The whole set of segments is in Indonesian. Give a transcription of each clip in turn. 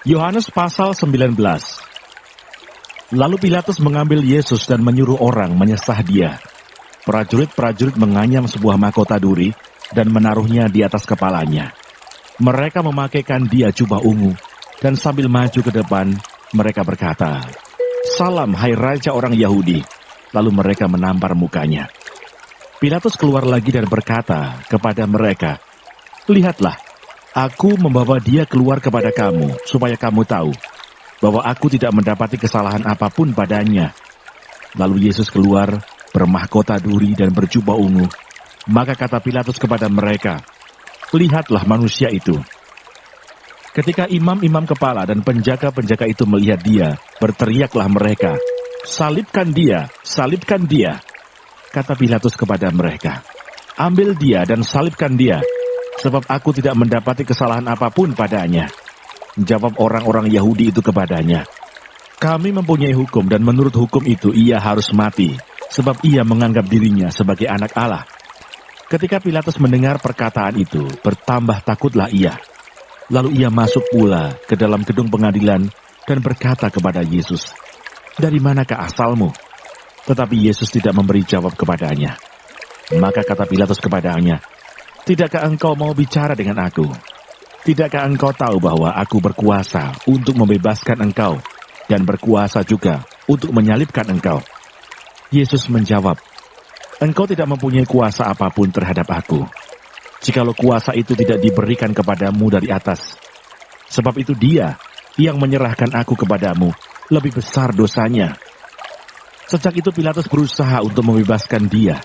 Yohanes pasal 19. Lalu Pilatus mengambil Yesus dan menyuruh orang menyesah dia. Prajurit-prajurit menganyam sebuah mahkota duri dan menaruhnya di atas kepalanya. Mereka memakaikan dia jubah ungu, dan sambil maju ke depan, mereka berkata, "Salam, hai Raja orang Yahudi." Lalu mereka menampar mukanya. Pilatus keluar lagi dan berkata kepada mereka, "Lihatlah, aku membawa dia keluar kepada kamu, supaya kamu tahu bahwa aku tidak mendapati kesalahan apapun padanya." Lalu Yesus keluar, bermahkota duri dan berjubah ungu. Maka kata Pilatus kepada mereka, "Lihatlah manusia itu." Ketika imam-imam kepala dan penjaga-penjaga itu melihat dia, berteriaklah mereka, "Salibkan dia! Salibkan dia!" Kata Pilatus kepada mereka, "Ambil dia dan salibkan dia, sebab aku tidak mendapati kesalahan apapun padanya." Jawab orang-orang Yahudi itu kepadanya, "Kami mempunyai hukum dan menurut hukum itu ia harus mati, sebab ia menganggap dirinya sebagai anak Allah." Ketika Pilatus mendengar perkataan itu, bertambah takutlah ia. Lalu ia masuk pula ke dalam gedung pengadilan dan berkata kepada Yesus, "Dari manakah asalmu?" Tetapi Yesus tidak memberi jawab kepadanya. Maka kata Pilatus kepadanya, "Tidakkah engkau mau bicara dengan aku? Tidakkah engkau tahu bahwa aku berkuasa untuk membebaskan engkau dan berkuasa juga untuk menyalibkan engkau?" Yesus menjawab, "Engkau tidak mempunyai kuasa apapun terhadap aku, jikalau kuasa itu tidak diberikan kepadamu dari atas. Sebab itu dia yang menyerahkan aku kepadamu lebih besar dosanya." Sejak itu Pilatus berusaha untuk membebaskan dia,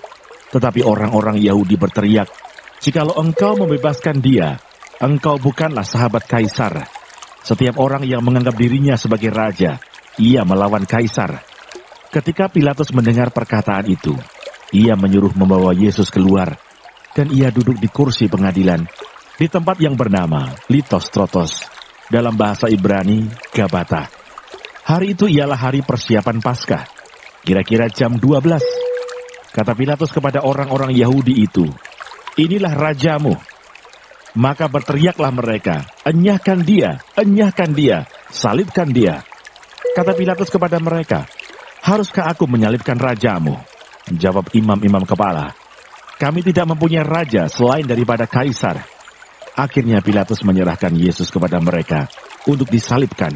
tetapi orang-orang Yahudi berteriak, "Jikalau engkau membebaskan dia, engkau bukanlah sahabat Kaisar. Setiap orang yang menganggap dirinya sebagai raja, ia melawan Kaisar." Ketika Pilatus mendengar perkataan itu, ia menyuruh membawa Yesus keluar, dan ia duduk di kursi pengadilan, di tempat yang bernama Litostrotos, dalam bahasa Ibrani, Gabata. Hari itu ialah hari persiapan Paskah, kira-kira jam 12. Kata Pilatus kepada orang-orang Yahudi itu, "Inilah rajamu." Maka berteriaklah mereka, "Enyahkan dia, enyahkan dia, salibkan dia." Kata Pilatus kepada mereka, "Haruskah aku menyalibkan rajamu?" Jawab imam-imam kepala, "Kami tidak mempunyai raja selain daripada Kaisar." Akhirnya Pilatus menyerahkan Yesus kepada mereka untuk disalibkan.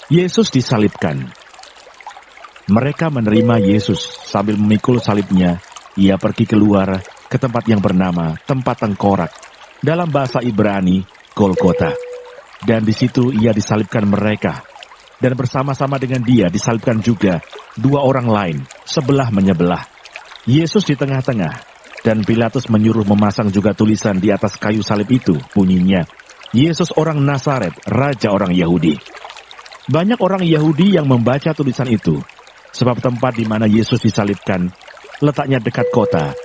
Yesus disalibkan. Mereka menerima Yesus sambil memikul salibnya. Ia pergi keluar ke tempat yang bernama Tempat Tengkorak, dalam bahasa Ibrani, Golgota. Dan di situ ia disalibkan mereka. Dan bersama-sama dengan dia disalibkan juga dua orang lain, sebelah menyebelah. Yesus di tengah-tengah, dan Pilatus menyuruh memasang juga tulisan di atas kayu salib itu, bunyinya, "Yesus orang Nazaret, Raja orang Yahudi." Banyak orang Yahudi yang membaca tulisan itu, sebab tempat di mana Yesus disalibkan letaknya dekat kota,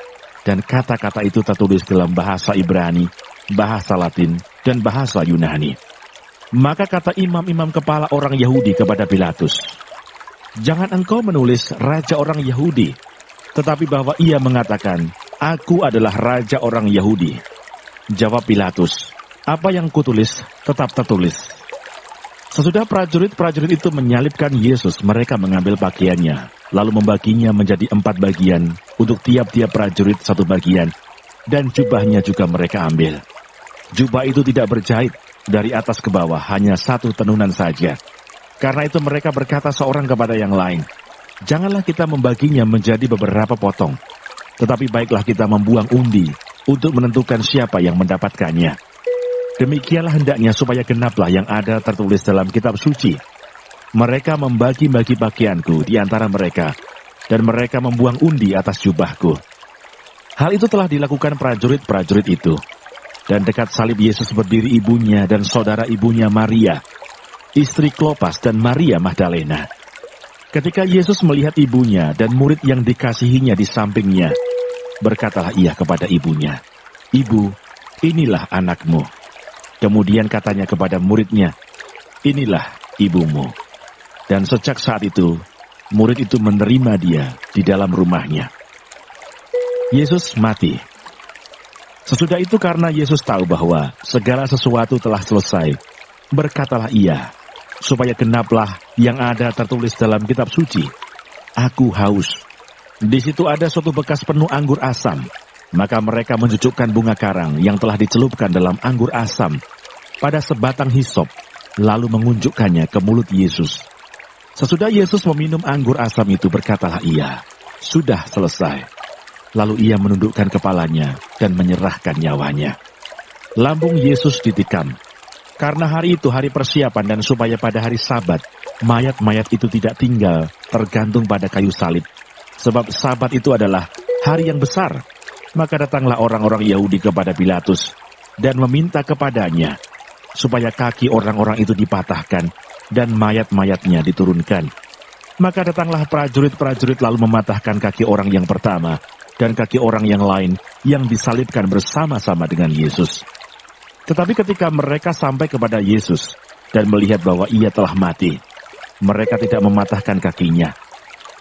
dan kata-kata itu tertulis dalam bahasa Ibrani, bahasa Latin, dan bahasa Yunani. Maka kata imam-imam kepala orang Yahudi kepada Pilatus, "Jangan engkau menulis Raja orang Yahudi, tetapi bahwa ia mengatakan, 'Aku adalah Raja orang Yahudi.'" Jawab Pilatus, "Apa yang kutulis tetap tertulis." Sesudah prajurit-prajurit itu menyalibkan Yesus, mereka mengambil pakaiannya, lalu membaginya menjadi 4 bagian, untuk tiap-tiap prajurit 1 bagian, dan jubahnya juga mereka ambil. Jubah itu tidak berjahit, dari atas ke bawah hanya 1 tenunan saja. Karena itu mereka berkata seorang kepada yang lain, "Janganlah kita membaginya menjadi beberapa potong, tetapi baiklah kita membuang undi untuk menentukan siapa yang mendapatkannya. Demikianlah hendaknya supaya genaplah yang ada tertulis dalam kitab suci. Mereka membagi-bagi pakaianku di antara mereka, dan mereka membuang undi atas jubahku." Hal itu telah dilakukan prajurit-prajurit itu. Dan dekat salib Yesus berdiri ibunya dan saudara ibunya Maria, istri Klopas dan Maria Magdalena. Ketika Yesus melihat ibunya dan murid yang dikasihinya di sampingnya, berkatalah ia kepada ibunya, "Ibu, inilah anakmu." Kemudian katanya kepada muridnya, "Inilah ibumu." Dan sejak saat itu, murid itu menerima dia di dalam rumahnya. Yesus mati. Sesudah itu karena Yesus tahu bahwa segala sesuatu telah selesai, Berkatalah ia, supaya genaplah yang ada tertulis dalam kitab suci. Aku haus. Di situ ada suatu bekas penuh anggur asam. Maka mereka mencucukkan bunga karang yang telah dicelupkan dalam anggur asam pada sebatang hisop, lalu mengunjukkannya ke mulut Yesus. Sesudah Yesus meminum anggur asam itu, berkatalah ia, sudah selesai. Lalu ia menundukkan kepalanya dan menyerahkan nyawanya. Lambung Yesus ditikam. Karena hari itu hari persiapan dan supaya pada hari Sabat, mayat-mayat itu tidak tinggal tergantung pada kayu salib. Sebab Sabat itu adalah hari yang besar. Maka datanglah orang-orang Yahudi kepada Pilatus dan meminta kepadanya supaya kaki orang-orang itu dipatahkan dan mayat-mayatnya diturunkan. Maka datanglah prajurit-prajurit lalu mematahkan kaki orang yang pertama dan kaki orang yang lain yang disalibkan bersama-sama dengan Yesus. Tetapi ketika mereka sampai kepada Yesus dan melihat bahwa ia telah mati, mereka tidak mematahkan kakinya.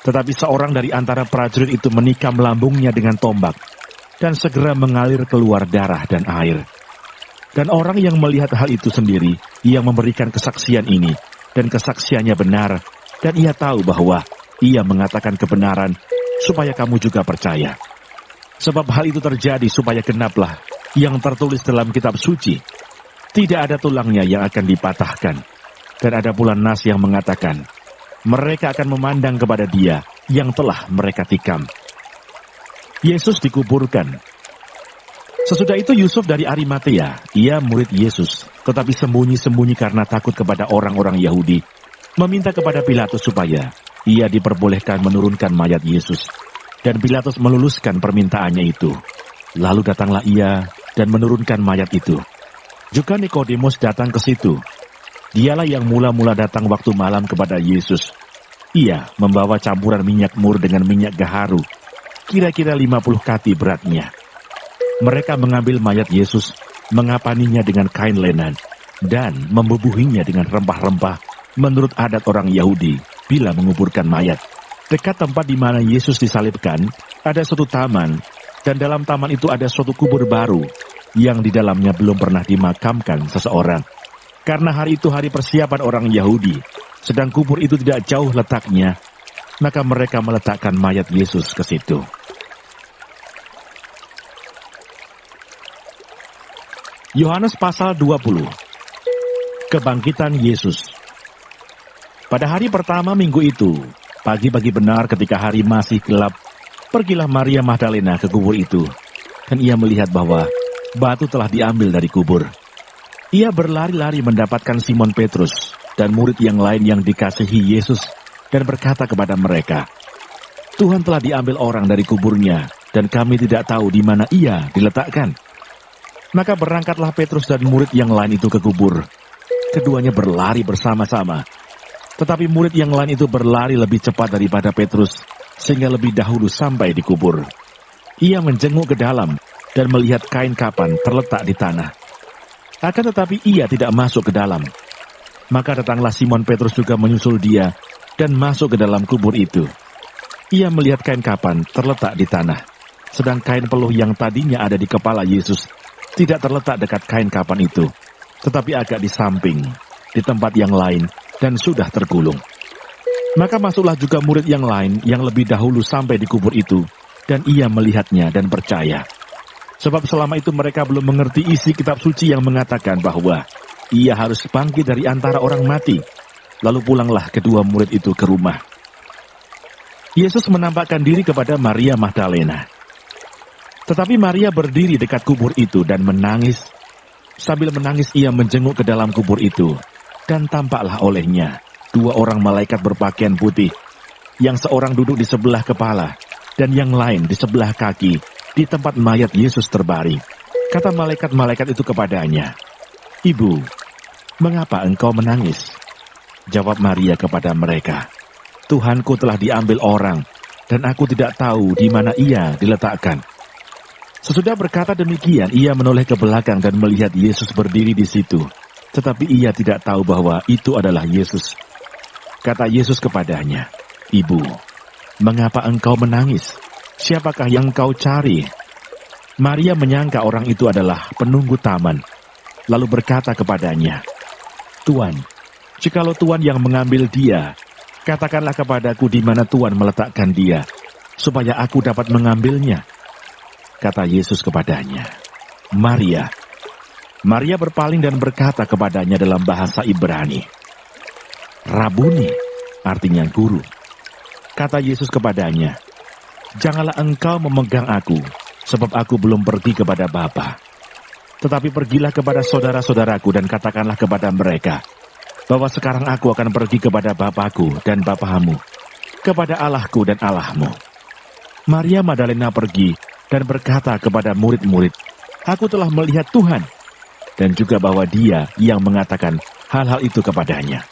Tetapi seorang dari antara prajurit itu menikam lambungnya dengan tombak, dan segera mengalir keluar darah dan air. Dan orang yang melihat hal itu sendiri, yang memberikan kesaksian ini, dan kesaksiannya benar, dan ia tahu bahwa ia mengatakan kebenaran, supaya kamu juga percaya. Sebab hal itu terjadi supaya genaplah yang tertulis dalam kitab suci. Tidak ada tulangnya yang akan dipatahkan. Dan ada pula nas yang mengatakan, mereka akan memandang kepada dia yang telah mereka tikam. Yesus dikuburkan. Sesudah itu Yusuf dari Arimatea, ia murid Yesus, tetapi sembunyi-sembunyi karena takut kepada orang-orang Yahudi, meminta kepada Pilatus supaya ia diperbolehkan menurunkan mayat Yesus. Dan Pilatus meluluskan permintaannya itu. Lalu datanglah ia dan menurunkan mayat itu. Juga Nikodemus datang ke situ. Dialah yang mula-mula datang waktu malam kepada Yesus. Ia membawa campuran minyak mur dengan minyak gaharu, kira-kira 50 kati beratnya. Mereka mengambil mayat Yesus, mengapaninya dengan kain lenan, dan membubuhinya dengan rempah-rempah menurut adat orang Yahudi bila menguburkan mayat. Dekat tempat di mana Yesus disalibkan, ada suatu taman, dan dalam taman itu ada suatu kubur baru, yang di dalamnya belum pernah dimakamkan seseorang. Karena hari itu hari persiapan orang Yahudi, sedang kubur itu tidak jauh letaknya, maka mereka meletakkan mayat Yesus ke situ. Yohanes pasal 20. Kebangkitan Yesus. Pada hari pertama minggu itu, pagi-pagi benar ketika hari masih gelap, pergilah Maria Magdalena ke kubur itu, dan ia melihat bahwa batu telah diambil dari kubur. Ia berlari-lari mendapatkan Simon Petrus dan murid yang lain yang dikasihi Yesus, dan berkata kepada mereka, Tuhan telah diambil orang dari kuburnya, dan kami tidak tahu di mana ia diletakkan. Maka berangkatlah Petrus dan murid yang lain itu ke kubur. Keduanya berlari bersama-sama. Tetapi murid yang lain itu berlari lebih cepat daripada Petrus, sehingga lebih dahulu sampai di kubur. Ia menjenguk ke dalam dan melihat kain kapan terletak di tanah. Akan tetapi ia tidak masuk ke dalam. Maka datanglah Simon Petrus juga menyusul dia dan masuk ke dalam kubur itu. Ia melihat kain kapan terletak di tanah, sedang kain peluh yang tadinya ada di kepala Yesus tidak terletak dekat kain kapan itu, tetapi agak di samping, di tempat yang lain, dan sudah tergulung. Maka masuklah juga murid yang lain yang lebih dahulu sampai di kubur itu, dan ia melihatnya dan percaya. Sebab selama itu mereka belum mengerti isi kitab suci yang mengatakan bahwa ia harus bangkit dari antara orang mati. Lalu pulanglah kedua murid itu ke rumah. Yesus menampakkan diri kepada Maria Magdalena. Tetapi Maria berdiri dekat kubur itu dan menangis. Sambil menangis ia menjenguk ke dalam kubur itu. Dan tampaklah olehnya 2 orang malaikat berpakaian putih, yang seorang duduk di sebelah kepala, dan yang lain di sebelah kaki, di tempat mayat Yesus terbaring. Kata malaikat-malaikat itu kepadanya, Ibu, mengapa engkau menangis? Jawab Maria kepada mereka, Tuhanku telah diambil orang, dan aku tidak tahu di mana ia diletakkan. Sesudah berkata demikian, ia menoleh ke belakang dan melihat Yesus berdiri di situ. Tetapi ia tidak tahu bahwa itu adalah Yesus. Kata Yesus kepadanya, Ibu, mengapa engkau menangis? Siapakah yang engkau cari? Maria menyangka orang itu adalah penunggu taman, lalu berkata kepadanya, Tuan, jikalau Tuan yang mengambil dia, katakanlah kepadaku di mana Tuan meletakkan dia, supaya aku dapat mengambilnya." Kata Yesus kepadanya, "Maria." Maria berpaling dan berkata kepadanya dalam bahasa Ibrani, "Rabuni," artinya guru. Kata Yesus kepadanya, "Janganlah engkau memegang aku, sebab aku belum pergi kepada Bapa. Tetapi pergilah kepada saudara-saudaraku dan katakanlah kepada mereka, bahwa sekarang aku akan pergi kepada Bapakku dan Bapamu, kepada Allahku dan Allahmu." Maria Magdalena pergi dan berkata kepada murid-murid, "Aku telah melihat Tuhan," dan juga bahwa Dia yang mengatakan hal-hal itu kepadanya.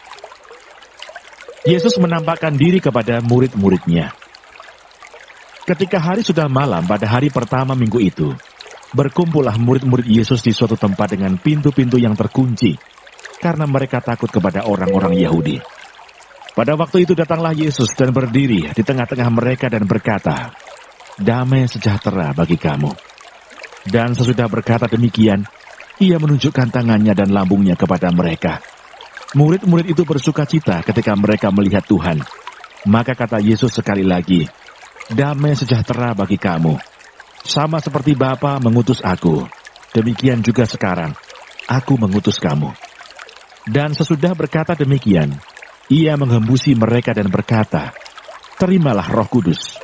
Yesus menampakkan diri kepada murid-muridnya. Ketika hari sudah malam pada hari pertama minggu itu, berkumpullah murid-murid Yesus di suatu tempat dengan pintu-pintu yang terkunci, karena mereka takut kepada orang-orang Yahudi. Pada waktu itu datanglah Yesus dan berdiri di tengah-tengah mereka dan berkata, "Damai sejahtera bagi kamu." Dan sesudah berkata demikian, Ia menunjukkan tangannya dan lambungnya kepada mereka. Murid-murid itu bersuka cita ketika mereka melihat Tuhan. Maka kata Yesus sekali lagi, "Damai sejahtera bagi kamu. Sama seperti Bapa mengutus aku, demikian juga sekarang aku mengutus kamu." Dan sesudah berkata demikian, Ia menghembusi mereka dan berkata, "Terimalah Roh Kudus.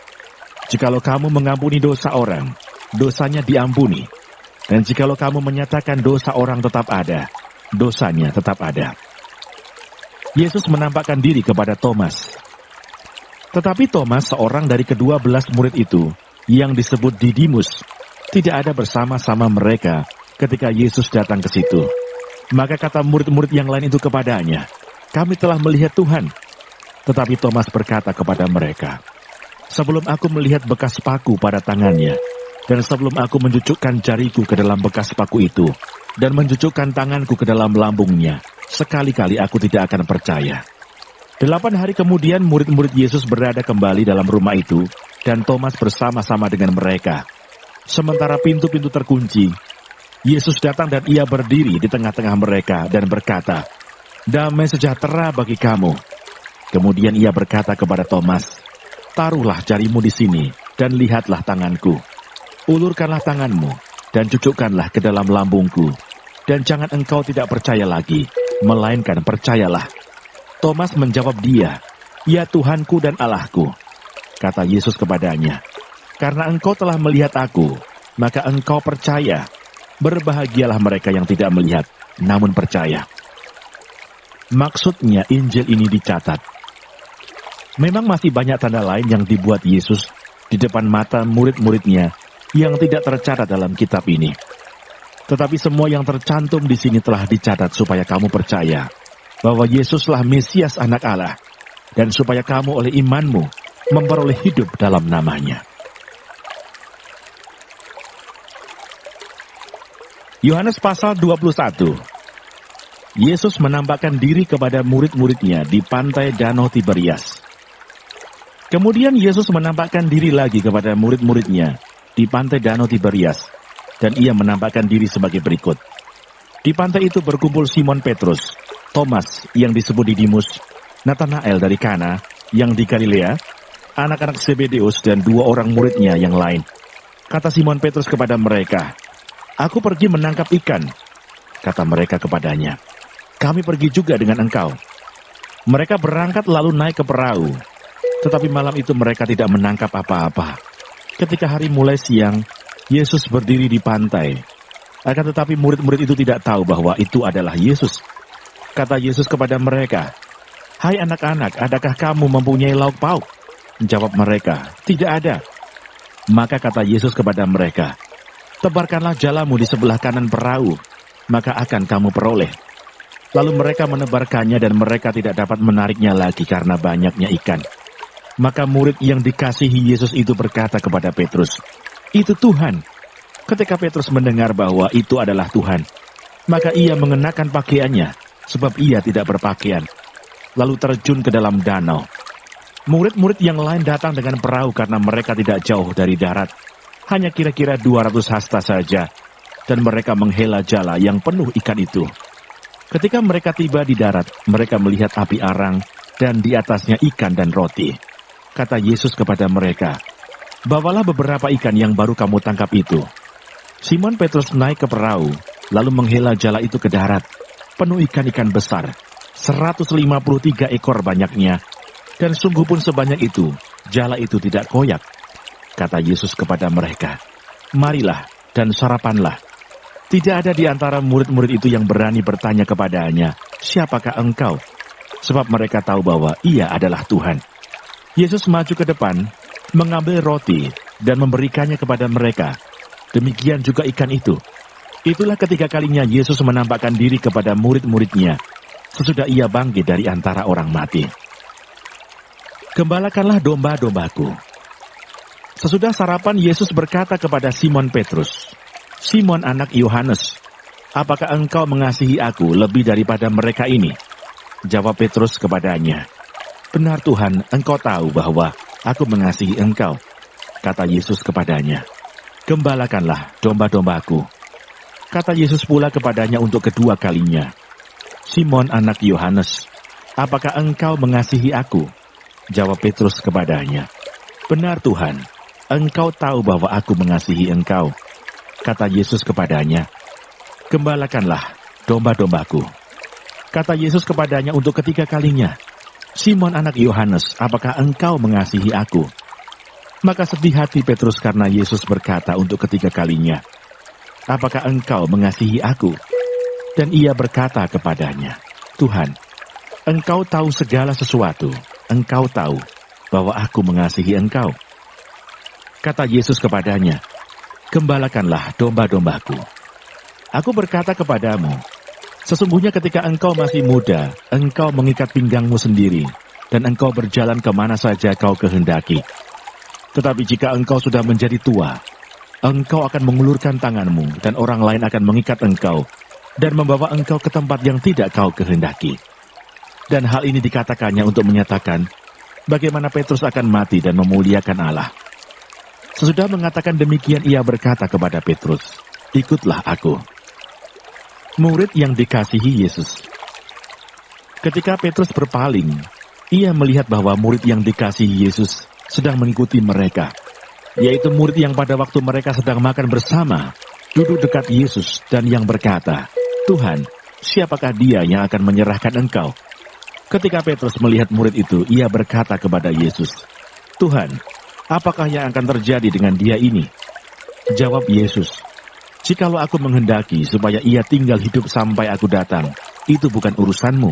Jikalau kamu mengampuni dosa orang, dosanya diampuni. Dan jikalau kamu menyatakan dosa orang tetap ada, dosanya tetap ada." Yesus menampakkan diri kepada Thomas. Tetapi Thomas, seorang dari ke-12 murid itu, yang disebut Didimus, tidak ada bersama-sama mereka ketika Yesus datang ke situ. Maka kata murid-murid yang lain itu kepadanya, "Kami telah melihat Tuhan." Tetapi Thomas berkata kepada mereka, "Sebelum aku melihat bekas paku pada tangannya, dan sebelum aku mencucukkan jariku ke dalam bekas paku itu, dan mencucukkan tanganku ke dalam lambungnya, sekali-kali aku tidak akan percaya." 8 hari kemudian murid-murid Yesus berada kembali dalam rumah itu, dan Thomas bersama-sama dengan mereka. Sementara pintu-pintu terkunci, Yesus datang dan Ia berdiri di tengah-tengah mereka dan berkata, "Damai sejahtera bagi kamu." Kemudian Ia berkata kepada Thomas, "Taruhlah jarimu di sini, dan lihatlah tanganku. Ulurkanlah tanganmu, dan cucukkanlah ke dalam lambungku. Dan jangan engkau tidak percaya lagi, melainkan percayalah." Thomas menjawab Dia, "Ya Tuhanku dan Allahku." Kata Yesus kepadanya, "Karena engkau telah melihat aku, maka engkau percaya. Berbahagialah mereka yang tidak melihat, namun percaya." Maksudnya Injil ini dicatat. Memang masih banyak tanda lain yang dibuat Yesus di depan mata murid-muridnya yang tidak tercatat dalam kitab ini. Tetapi semua yang tercantum di sini telah dicatat supaya kamu percaya bahwa Yesuslah Mesias Anak Allah, dan supaya kamu oleh imanmu memperoleh hidup dalam namanya. Yohanes pasal 21. Yesus menampakkan diri kepada murid-muridnya di pantai Danau Tiberias. Kemudian Yesus menampakkan diri lagi kepada murid-muridnya di pantai Danau Tiberias, dan Ia menampakkan diri sebagai berikut. Di pantai itu berkumpul Simon Petrus, Thomas yang disebut Didimus, Natanael dari Kana yang di Galilea, anak-anak Zebedeus dan 2 orang muridnya yang lain. Kata Simon Petrus kepada mereka, "Aku pergi menangkap ikan." Kata mereka kepadanya, "Kami pergi juga dengan engkau." Mereka berangkat lalu naik ke perahu. Tetapi malam itu mereka tidak menangkap apa-apa. Ketika hari mulai siang, Yesus berdiri di pantai. Akan tetapi murid-murid itu tidak tahu bahwa itu adalah Yesus. Kata Yesus kepada mereka, "Hai anak-anak, adakah kamu mempunyai lauk pauk?" Jawab mereka, "Tidak ada." Maka kata Yesus kepada mereka, "Tebarkanlah jalamu di sebelah kanan perahu, maka akan kamu peroleh." Lalu mereka menebarkannya dan mereka tidak dapat menariknya lagi karena banyaknya ikan. Maka murid yang dikasihi Yesus itu berkata kepada Petrus, "Itu Tuhan." Ketika Petrus mendengar bahwa itu adalah Tuhan, maka ia mengenakan pakaiannya, sebab ia tidak berpakaian, lalu terjun ke dalam danau. Murid-murid yang lain datang dengan perahu karena mereka tidak jauh dari darat, hanya kira-kira 200 hasta saja, dan mereka menghela jala yang penuh ikan itu. Ketika mereka tiba di darat, mereka melihat api arang dan di atasnya ikan dan roti. Kata Yesus kepada mereka, "Bawalah beberapa ikan yang baru kamu tangkap itu." Simon Petrus naik ke perahu, lalu menghela jala itu ke darat, penuh ikan-ikan besar, 153 ekor banyaknya, dan sungguh pun sebanyak itu, jala itu tidak koyak. Kata Yesus kepada mereka, "Marilah dan sarapanlah." Tidak ada di antara murid-murid itu yang berani bertanya kepadanya, "Siapakah engkau?" Sebab mereka tahu bahwa ia adalah Tuhan. Yesus maju ke depan, mengambil roti, dan memberikannya kepada mereka. Demikian juga ikan itu. Itulah ketiga kalinya Yesus menampakkan diri kepada murid-muridnya, sesudah ia bangkit dari antara orang mati. Gembalakanlah domba-dombaku. Sesudah sarapan, Yesus berkata kepada Simon Petrus, "Simon anak Yohanes, apakah engkau mengasihi aku lebih daripada mereka ini?" Jawab Petrus kepadanya, "Benar Tuhan, engkau tahu bahwa aku mengasihi engkau." Kata Yesus kepadanya, "Gembalakanlah domba-dombaku." Kata Yesus pula kepadanya untuk kedua kalinya, "Simon anak Yohanes, apakah engkau mengasihi aku?" Jawab Petrus kepadanya, "Benar Tuhan, engkau tahu bahwa aku mengasihi engkau." Kata Yesus kepadanya, "Gembalakanlah domba-dombaku." Kata Yesus kepadanya untuk ketiga kalinya, "Simon anak Yohanes, apakah engkau mengasihi aku?" Maka sedih hati Petrus karena Yesus berkata untuk ketiga kalinya, "Apakah engkau mengasihi aku?" Dan ia berkata kepadanya, "Tuhan, engkau tahu segala sesuatu, engkau tahu bahwa aku mengasihi engkau." Kata Yesus kepadanya, "Gembalakanlah domba-dombaku. Aku berkata kepadamu, sesungguhnya ketika engkau masih muda, engkau mengikat pinggangmu sendiri, dan engkau berjalan kemana saja kau kehendaki. Tetapi jika engkau sudah menjadi tua, engkau akan mengulurkan tanganmu, dan orang lain akan mengikat engkau, dan membawa engkau ke tempat yang tidak kau kehendaki." Dan hal ini dikatakannya untuk menyatakan bagaimana Petrus akan mati dan memuliakan Allah. Sesudah mengatakan demikian, ia berkata kepada Petrus, "Ikutlah aku." Murid yang dikasihi Yesus. Ketika Petrus berpaling, ia melihat bahwa murid yang dikasihi Yesus sedang mengikuti mereka, yaitu murid yang pada waktu mereka sedang makan bersama, duduk dekat Yesus dan yang berkata, "Tuhan, siapakah dia yang akan menyerahkan engkau?" Ketika Petrus melihat murid itu, ia berkata kepada Yesus, "Tuhan, apakah yang akan terjadi dengan dia ini?" Jawab Yesus, "Jikalau aku menghendaki supaya ia tinggal hidup sampai aku datang, itu bukan urusanmu.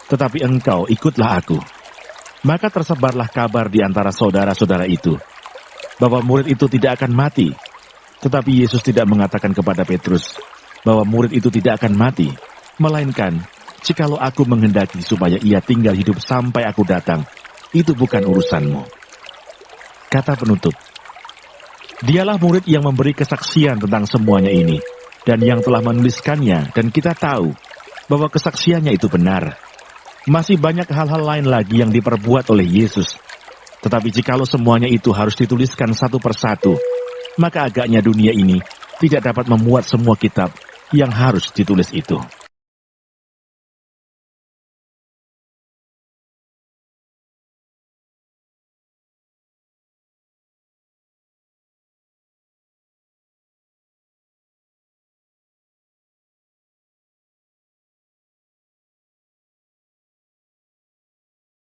Tetapi engkau ikutlah aku." Maka tersebarlah kabar di antara saudara-saudara itu, bahwa murid itu tidak akan mati. Tetapi Yesus tidak mengatakan kepada Petrus bahwa murid itu tidak akan mati, melainkan, "Jikalau aku menghendaki supaya ia tinggal hidup sampai aku datang, itu bukan urusanmu." Kata penutup. Dialah murid yang memberi kesaksian tentang semuanya ini, dan yang telah menuliskannya, dan kita tahu bahwa kesaksiannya itu benar. Masih banyak hal-hal lain lagi yang diperbuat oleh Yesus. Tetapi jikalau semuanya itu harus dituliskan satu persatu, maka agaknya dunia ini tidak dapat memuat semua kitab yang harus ditulis itu.